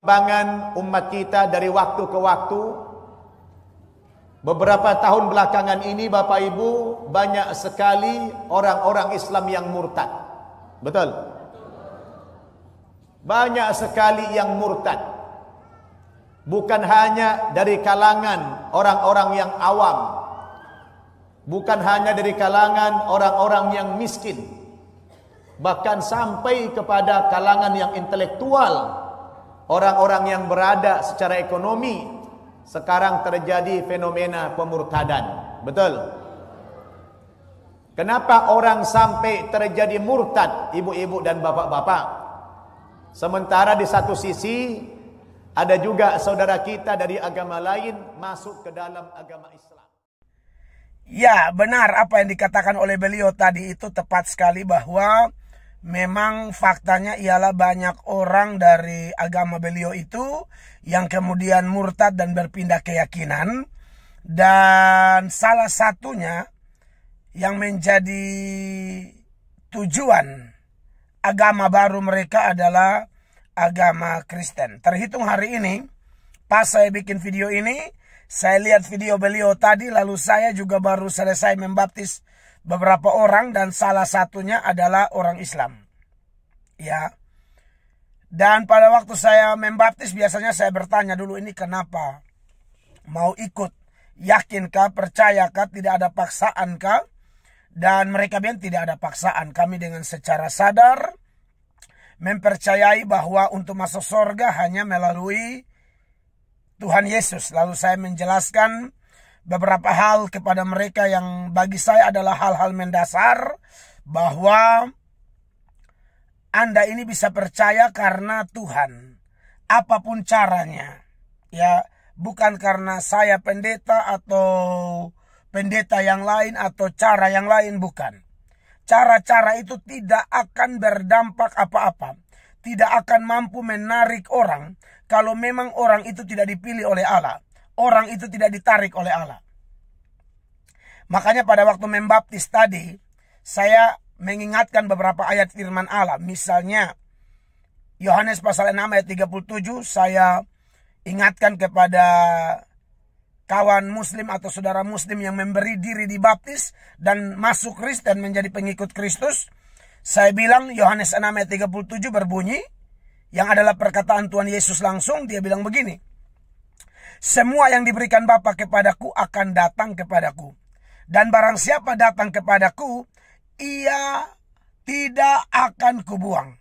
Perkembangan umat kita dari waktu ke waktu, beberapa tahun belakangan ini Bapak Ibu, banyak sekali orang-orang Islam yang murtad. Betul? Banyak sekali yang murtad. Bukan hanya dari kalangan orang-orang yang awam, bukan hanya dari kalangan orang-orang yang miskin, bahkan sampai kepada kalangan yang intelektual. Orang-orang yang berada secara ekonomi, sekarang terjadi fenomena pemurtadan. Betul? Kenapa orang sampai terjadi murtad, ibu-ibu dan bapak-bapak? Sementara di satu sisi ada juga saudara kita dari agama lain masuk ke dalam agama Islam. Ya, benar apa yang dikatakan oleh beliau tadi itu tepat sekali, bahwa memang faktanya ialah banyak orang dari agama beliau itu yang kemudian murtad dan berpindah keyakinan. Dan salah satunya yang menjadi tujuan agama baru mereka adalah agama Kristen. Terhitung hari ini, pas saya bikin video ini, saya lihat video beliau tadi, lalu saya juga baru selesai membaptis beberapa orang, dan salah satunya adalah orang Islam. Ya. Dan pada waktu saya membaptis, biasanya saya bertanya dulu, ini kenapa? Mau ikut? Yakinkah? Percayakah? Tidak ada paksaankah? Dan mereka bilang tidak ada paksaan. Kami dengan secara sadar mempercayai bahwa untuk masuk surga hanya melalui Tuhan Yesus. Lalu saya menjelaskan beberapa hal kepada mereka yang bagi saya adalah hal-hal mendasar, bahwa Anda ini bisa percaya karena Tuhan, apapun caranya. Ya, bukan karena saya pendeta atau pendeta yang lain atau cara yang lain, bukan. Cara-cara itu tidak akan berdampak apa-apa. Tidak akan mampu menarik orang kalau memang orang itu tidak dipilih oleh Allah. Orang itu tidak ditarik oleh Allah. Makanya pada waktu membaptis tadi, saya mengingatkan beberapa ayat firman Allah. Misalnya, Yohanes pasal 6 ayat 37, saya ingatkan kepada kawan muslim atau saudara muslim yang memberi diri dibaptis dan masuk Kristen menjadi pengikut Kristus. Saya bilang Yohanes 6 ayat 37 berbunyi, yang adalah perkataan Tuhan Yesus langsung. Dia bilang begini, semua yang diberikan Bapa kepadaku akan datang kepadaku, dan barang siapa datang kepadaku, ia tidak akan kubuang.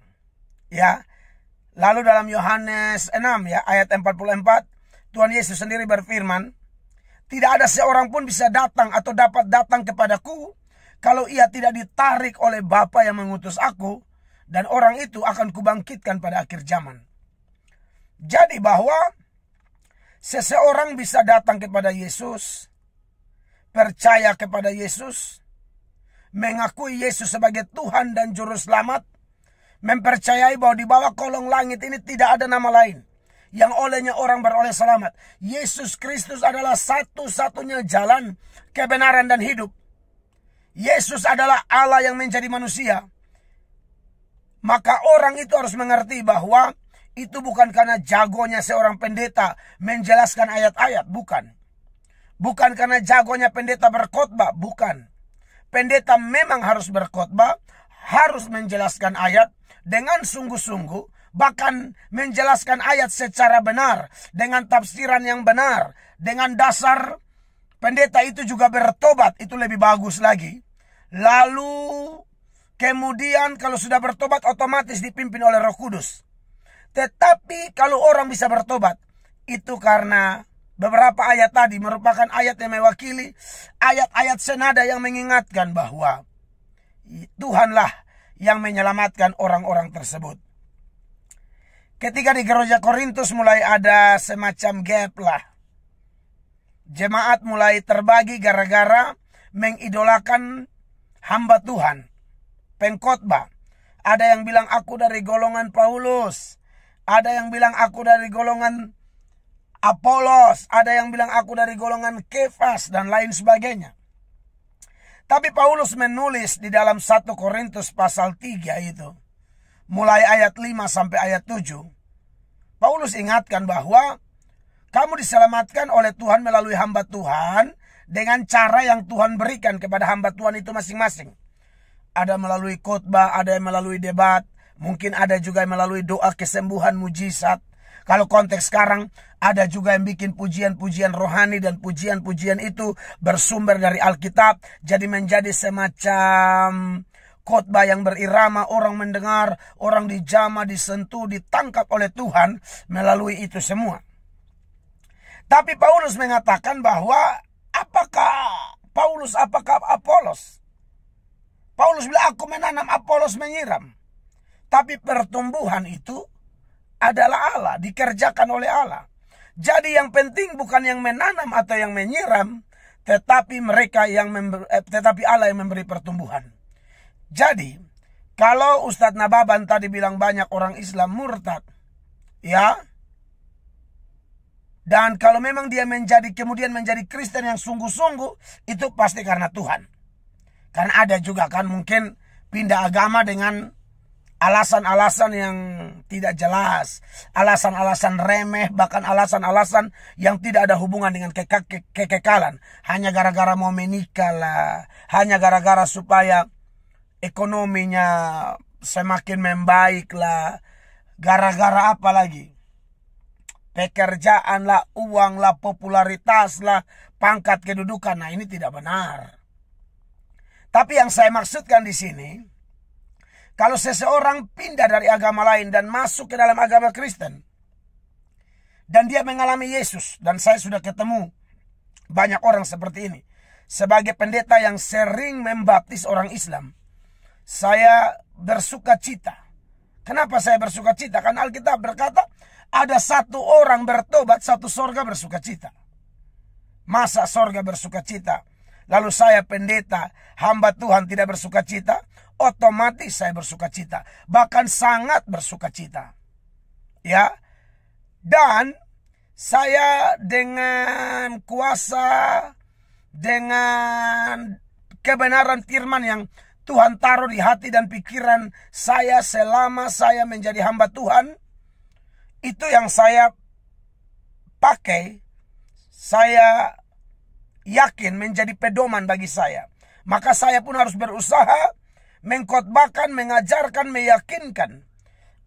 Ya. Lalu dalam Yohanes 6 ya ayat 44, Tuhan Yesus sendiri berfirman, tidak ada seorang pun bisa datang atau dapat datang kepadaku kalau ia tidak ditarik oleh Bapa yang mengutus aku, dan orang itu akan kubangkitkan pada akhir zaman. Jadi bahwa seseorang bisa datang kepada Yesus, percaya kepada Yesus, mengakui Yesus sebagai Tuhan dan Juru Selamat, mempercayai bahwa di bawah kolong langit ini tidak ada nama lain yang olehnya orang beroleh selamat. Yesus Kristus adalah satu-satunya jalan, kebenaran dan hidup. Yesus adalah Allah yang menjadi manusia. Maka orang itu harus mengerti bahwa itu bukan karena jagonya seorang pendeta menjelaskan ayat-ayat, bukan. Bukan karena jagonya pendeta berkhotbah, bukan. Pendeta memang harus berkhotbah, harus menjelaskan ayat dengan sungguh-sungguh, bahkan menjelaskan ayat secara benar, dengan tafsiran yang benar, dengan dasar pendeta itu juga bertobat, itu lebih bagus lagi. Lalu kemudian kalau sudah bertobat otomatis dipimpin oleh Roh Kudus. Tetapi kalau orang bisa bertobat, itu karena beberapa ayat tadi merupakan ayat yang mewakili ayat-ayat senada yang mengingatkan bahwa Tuhanlah yang menyelamatkan orang-orang tersebut. Ketika di gereja Korintus mulai ada semacam gap lah. Jemaat mulai terbagi gara-gara mengidolakan hamba Tuhan, pengkhotbah. Ada yang bilang aku dari golongan Paulus, ada yang bilang aku dari golongan Apolos, ada yang bilang aku dari golongan Kefas, dan lain sebagainya. Tapi Paulus menulis di dalam 1 Korintus pasal 3 itu, mulai ayat 5 sampai ayat 7. Paulus ingatkan bahwa kamu diselamatkan oleh Tuhan melalui hamba Tuhan dengan cara yang Tuhan berikan kepada hamba Tuhan itu masing-masing. Ada melalui khotbah, ada yang melalui debat, mungkin ada juga yang melalui doa kesembuhan mujizat. Kalau konteks sekarang, ada juga yang bikin pujian-pujian rohani, dan pujian-pujian itu bersumber dari Alkitab, jadi menjadi semacam khotbah yang berirama, orang mendengar, orang dijamah, disentuh, ditangkap oleh Tuhan melalui itu semua. Tapi Paulus mengatakan bahwa apakah Apolos? Paulus bilang, aku menanam, Apolos menyiram. Tapi pertumbuhan itu adalah Allah, dikerjakan oleh Allah. Jadi yang penting bukan yang menanam atau yang menyiram, tetapi tetapi Allah yang memberi pertumbuhan. Jadi, kalau Ustadz Nababan tadi bilang banyak orang Islam murtad, ya, dan kalau memang dia kemudian menjadi Kristen yang sungguh-sungguh, itu pasti karena Tuhan. Karena ada juga kan mungkin pindah agama dengan alasan-alasan yang tidak jelas, alasan-alasan remeh, bahkan alasan-alasan yang tidak ada hubungan dengan kekekalan. Hanya gara-gara mau menikah lah, hanya gara-gara supaya ekonominya semakin membaik lah, gara-gara apa lagi? Pekerjaan lah, uang lah, popularitas lah, pangkat kedudukan. Nah, ini tidak benar. Tapi yang saya maksudkan di sini, kalau seseorang pindah dari agama lain dan masuk ke dalam agama Kristen, dan dia mengalami Yesus, dan saya sudah ketemu banyak orang seperti ini. Sebagai pendeta yang sering membaptis orang Islam, saya bersuka cita. Kenapa saya bersuka cita? Karena Alkitab berkata, ada satu orang bertobat, satu sorga bersuka cita. Masa sorga bersuka cita? Lalu saya pendeta, hamba Tuhan tidak bersuka cita? Otomatis saya bersuka cita. Bahkan sangat bersuka cita. Ya. Dan saya dengan kuasa, dengan kebenaran firman yang Tuhan taruh di hati dan pikiran saya selama saya menjadi hamba Tuhan, itu yang saya pakai, saya yakin menjadi pedoman bagi saya. Maka saya pun harus berusaha mengkhotbahkan, mengajarkan, meyakinkan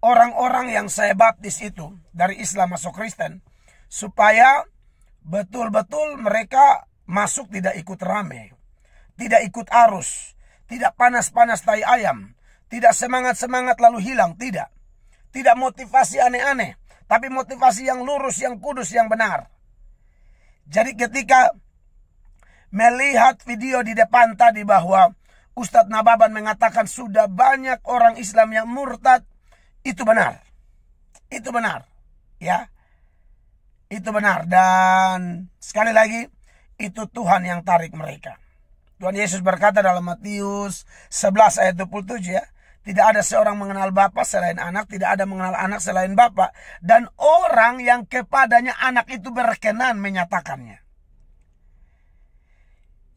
orang-orang yang saya baptis itu dari Islam masuk Kristen, supaya betul-betul mereka masuk tidak ikut rame, tidak ikut arus, tidak panas-panas tai ayam, tidak semangat-semangat lalu hilang, tidak motivasi aneh-aneh, tapi motivasi yang lurus, yang kudus, yang benar. Jadi ketika melihat video di depan tadi bahwa Ustadz Nababan mengatakan sudah banyak orang Islam yang murtad, itu benar. Itu benar. Ya. Itu benar. Dan sekali lagi, itu Tuhan yang tarik mereka. Tuhan Yesus berkata dalam Matius 11 ayat 27 ya. Tidak ada seorang mengenal Bapa selain anak, tidak ada mengenal anak selain Bapa, dan orang yang kepadanya anak itu berkenan menyatakannya.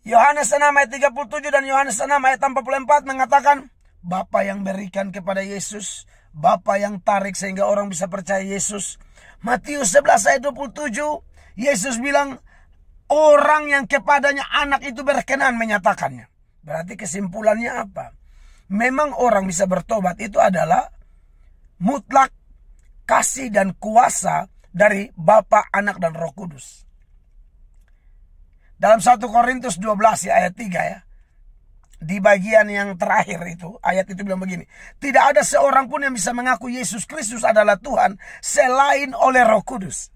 Yohanes 6 ayat 37 dan Yohanes 6 ayat 44 mengatakan, Bapa yang berikan kepada Yesus, Bapa yang tarik sehingga orang bisa percaya Yesus. Matius 11 ayat 27, Yesus bilang, orang yang kepadanya anak itu berkenan menyatakannya. Berarti kesimpulannya apa? Memang orang bisa bertobat itu adalah mutlak kasih dan kuasa dari Bapa, Anak, dan Roh Kudus. Dalam 1 Korintus 12 ayat 3 ya. Di bagian yang terakhir itu, ayat itu bilang begini. Tidak ada seorang pun yang bisa mengaku Yesus Kristus adalah Tuhan selain oleh Roh Kudus.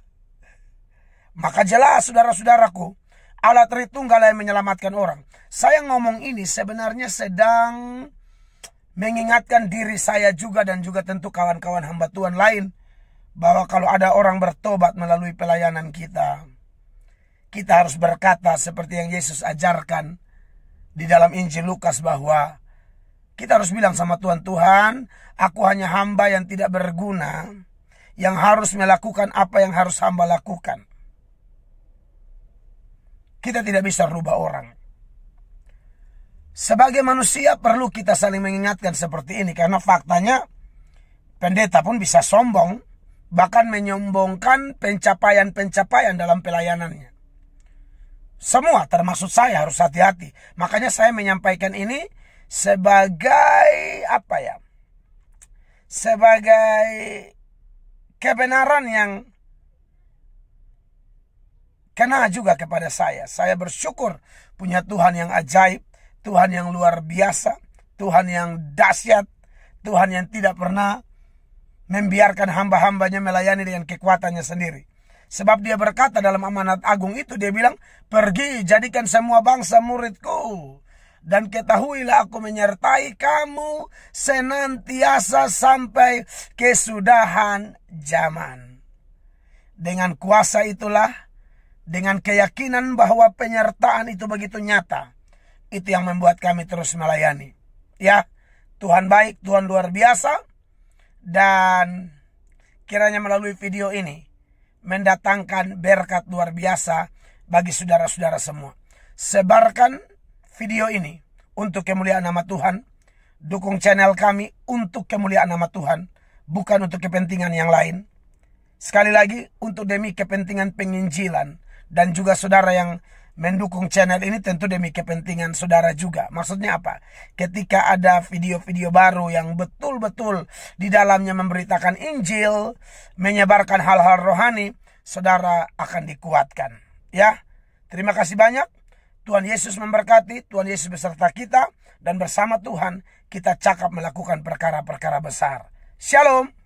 Maka jelas saudara-saudaraku, Allah Tritunggal yang menyelamatkan orang. Saya ngomong ini sebenarnya sedang mengingatkan diri saya juga dan juga tentu kawan-kawan hamba Tuhan lain, bahwa kalau ada orang bertobat melalui pelayanan kita, kita harus berkata seperti yang Yesus ajarkan di dalam Injil Lukas, bahwa kita harus bilang sama Tuhan, Tuhan, aku hanya hamba yang tidak berguna, yang harus melakukan apa yang harus hamba lakukan. Kita tidak bisa rubah orang. Sebagai manusia perlu kita saling mengingatkan seperti ini, karena faktanya pendeta pun bisa sombong, bahkan menyombongkan pencapaian-pencapaian dalam pelayanannya. Semua termasuk saya harus hati-hati. Makanya saya menyampaikan ini sebagai apa ya? Sebagai kebenaran yang kena juga kepada saya. Saya bersyukur punya Tuhan yang ajaib, Tuhan yang luar biasa, Tuhan yang dahsyat, Tuhan yang tidak pernah membiarkan hamba-hambanya melayani dengan kekuatannya sendiri. Sebab dia berkata dalam amanat agung itu, dia bilang, pergi jadikan semua bangsa muridku. Dan ketahuilah aku menyertai kamu senantiasa sampai kesudahan zaman. Dengan kuasa itulah, dengan keyakinan bahwa penyertaan itu begitu nyata, itu yang membuat kami terus melayani. Ya, Tuhan baik, Tuhan luar biasa. Dan kiranya melalui video ini mendatangkan berkat luar biasa bagi saudara-saudara semua. Sebarkan video ini untuk kemuliaan nama Tuhan. Dukung channel kami untuk kemuliaan nama Tuhan, bukan untuk kepentingan yang lain. Sekali lagi, untuk demi kepentingan penginjilan. Dan juga saudara yang mendukung channel ini tentu demi kepentingan saudara juga. Maksudnya apa? Ketika ada video-video baru yang betul-betul di dalamnya memberitakan Injil, menyebarkan hal-hal rohani, saudara akan dikuatkan. Ya, terima kasih banyak. Tuhan Yesus memberkati, Tuhan Yesus beserta kita, dan bersama Tuhan kita cakap melakukan perkara-perkara besar. Shalom.